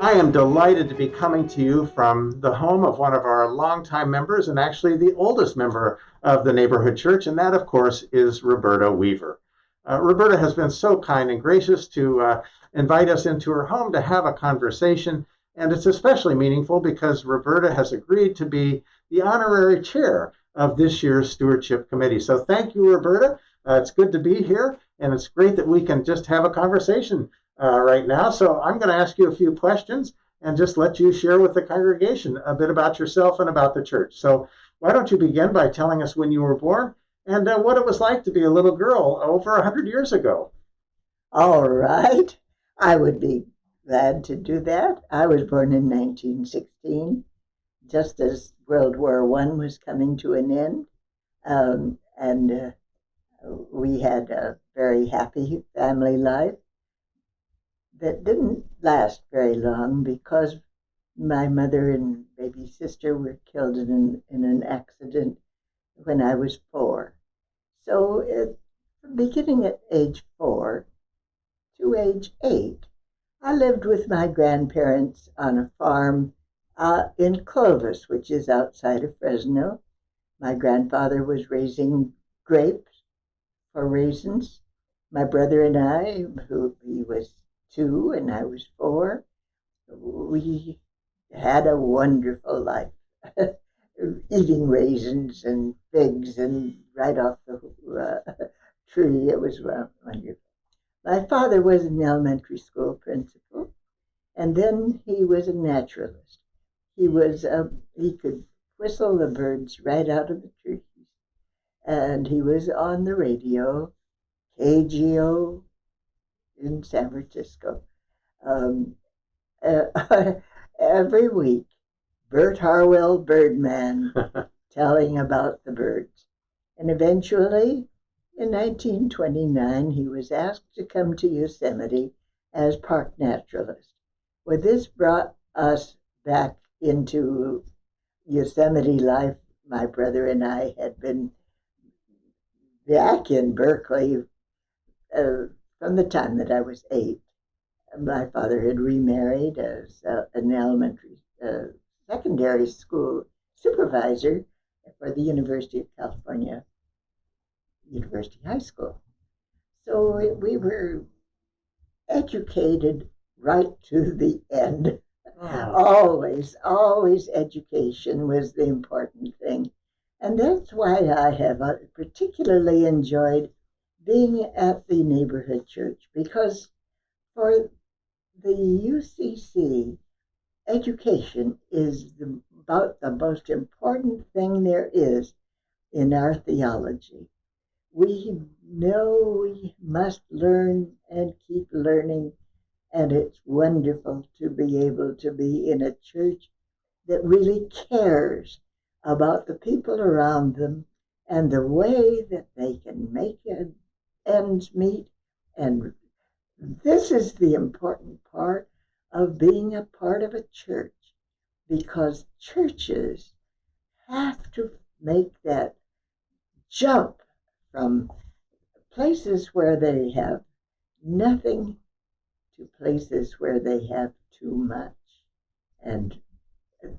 I am delighted to be coming to you from the home of one of our longtime members and actually the oldest member of the neighborhood church, and that, of course, is Ruberta Weaver. Ruberta has been so kind and gracious to invite us into her home to have a conversation, and it's especially meaningful because Ruberta has agreed to be the honorary chair of this year's Stewardship Committee. So thank you, Ruberta. It's good to be here, and it's great that we can just have a conversation right now. So I'm going to ask you a few questions and just let you share with the congregation a bit about yourself and about the church. So why don't you begin by telling us when you were born and what it was like to be a little girl over 100 years ago? All right. I would be glad to do that. I was born in 1916, just as World War I was coming to an end. And we had a very happy family life that didn't last very long because my mother and baby sister were killed in an accident when I was 4. So beginning at age 4 to age 8, I lived with my grandparents on a farm in Clovis, which is outside of Fresno. My grandfather was raising grapes for raisins. My brother and I, he was 2 and I was 4, we had a wonderful life, eating raisins and figs and right off the tree. It was wonderful. My father was an elementary school principal, and then he was a naturalist. He could whistle the birds right out of the trees, and he was on the radio, KGO in San Francisco. Every week, Bert Harwell Birdman telling about the birds. And eventually, in 1929, he was asked to come to Yosemite as park naturalist. Well, this brought us back into Yosemite life. My brother and I had been back in Berkeley from the time that I was 8. My father had remarried as an elementary, secondary school supervisor for the University of California, University High School. So we were educated right to the end. Always education was the important thing. And that's why I have particularly enjoyed being at the neighborhood church, because for the UCC, education is about the most important thing there is in our theology. We know we must learn and keep learning, and it's wonderful to be able to be in a church that really cares about the people around them and the way that they can make ends meet. And this is the important part of being a part of a church, because churches have to make that jump from places where they have nothing to places where they have too much. And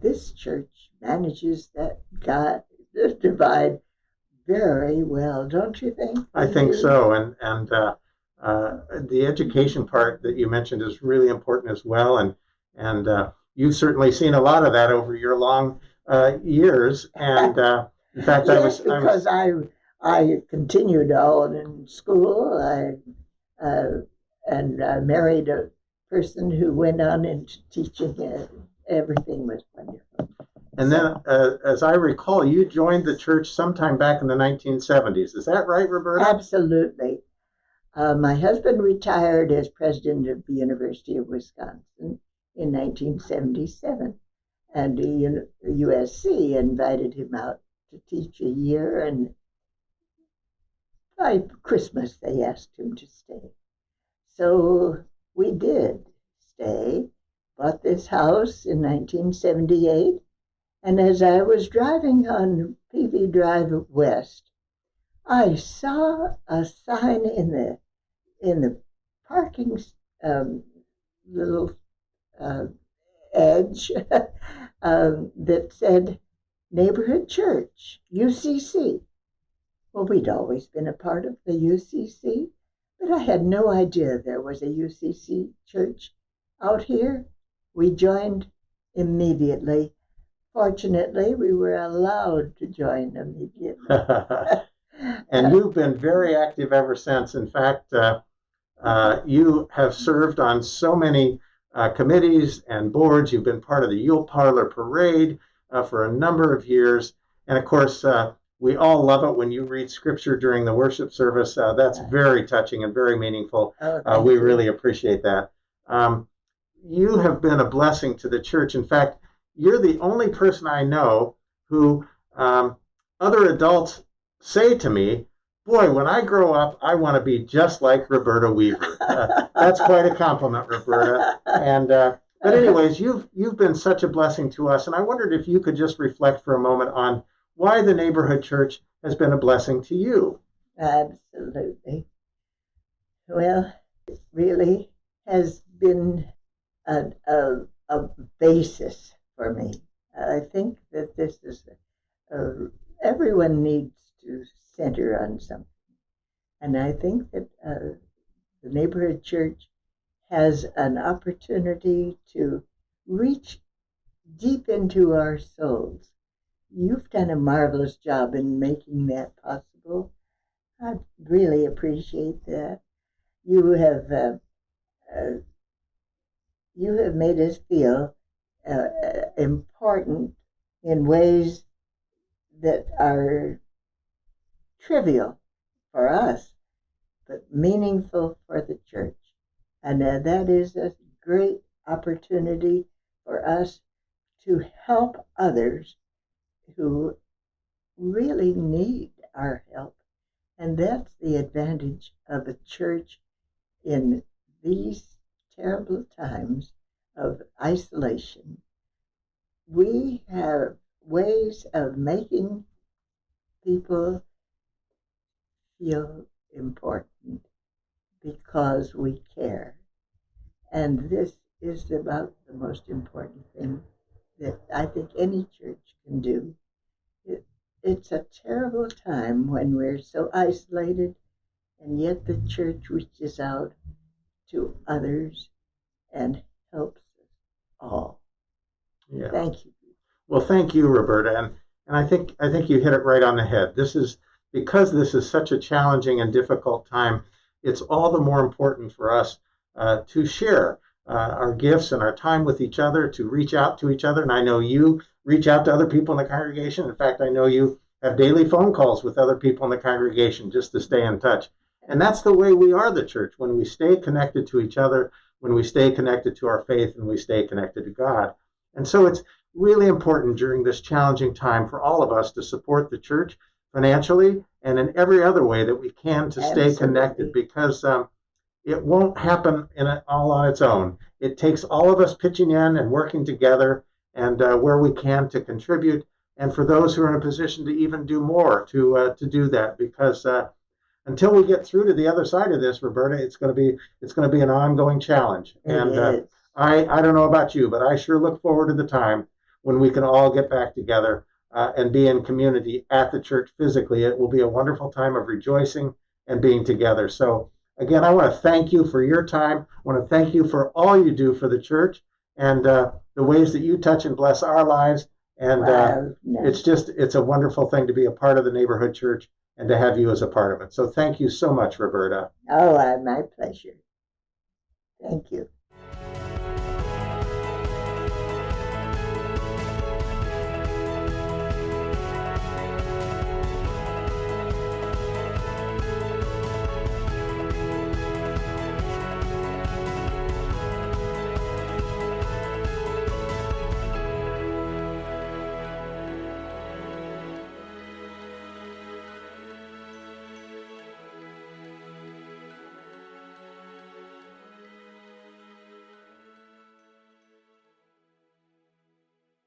this church manages that divide very well, don't you think? I think so, and the education part that you mentioned is really important as well, and you've certainly seen a lot of that over your long years. And in fact, yes, because I continued on in school. I married a person who went on into teaching. Everything was wonderful. And then, as I recall, you joined the church sometime back in the 1970s. Is that right, Ruberta? Absolutely. My husband retired as president of the University of Wisconsin in 1977, and the USC invited him out to teach a year, and by Christmas they asked him to stay. So we did stay, bought this house in 1978, and as I was driving on PV Drive West, I saw a sign in the parking little edge that said Neighborhood Church, UCC. Well, we'd always been a part of the UCC, but I had no idea there was a UCC church out here. We joined immediately. Fortunately, we were allowed to join immediately. And you've been very active ever since. In fact, you have served on so many committees and boards. You've been part of the Yule Parlor Parade for a number of years. And of course, we all love it when you read scripture during the worship service. That's very touching and very meaningful. We really appreciate that. You have been a blessing to the church. In fact, you're the only person I know who other adults say to me, boy, when I grow up, I want to be just like Ruberta Weaver. That's quite a compliment, Ruberta. And but anyways, you've been such a blessing to us, and I wondered if you could just reflect for a moment on why the neighborhood church has been a blessing to you. Absolutely. Well, it really has been a basis for me. I think that this is everyone needs to center on something. And I think that the neighborhood church has an opportunity to reach deep into our souls. You've done a marvelous job in making that possible. I really appreciate that. You have made us feel important in ways that are trivial for us, but meaningful for the church. And that is a great opportunity for us to help others who really need our help. And that's the advantage of a church in these terrible times of isolation. We have ways of making people feel important because we care. And this is about the most important thing that I think any church can do. It's a terrible time when we're so isolated, and yet the church reaches out to others and helps us all. Yeah. Thank you. Well, thank you, Ruberta, and I think you hit it right on the head. This is because this is such a challenging and difficult time. It's all the more important for us to share our gifts and our time with each other, to reach out to each other. And I know you reach out to other people in the congregation. In fact, I know you have daily phone calls with other people in the congregation just to stay in touch. And that's the way we are the church, when we stay connected to each other, when we stay connected to our faith, and we stay connected to God. And so it's really important during this challenging time for all of us to support the church financially and in every other way that we can to stay connected, because it won't happen all on its own. It takes all of us pitching in and working together, and where we can to contribute, and for those who are in a position to even do more to do that, because until we get through to the other side of this, Ruberta, it's going to be an ongoing challenge. And I don't know about you, but I sure look forward to the time when we can all get back together and be in community at the church physically. It will be a wonderful time of rejoicing and being together. So again, I want to thank you for your time. I want to thank you for all you do for the church and the ways that you touch and bless our lives. And it's a wonderful thing to be a part of the neighborhood church and to have you as a part of it. So thank you so much, Ruberta. Oh, my pleasure. Thank you.